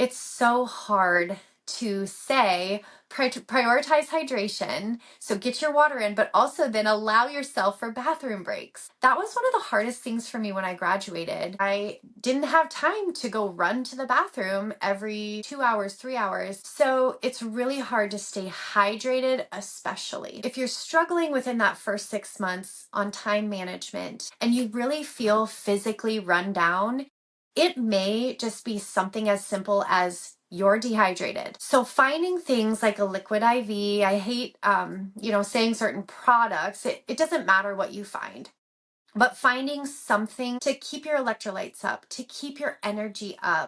It's so hard to say prioritize hydration, so get your water in, but also then allow yourself for bathroom breaks. That was one of the hardest things for me when I graduated. I didn't have time to go run to the bathroom every 2 hours, 3 hours. So it's really hard to stay hydrated, especially if you're struggling within that first 6 months on time management and you really feel physically run down. It may just be something as simple as you're dehydrated. So finding things like a liquid IV, I hate, saying certain products. It doesn't matter what you find, but finding something to keep your electrolytes up, to keep your energy up,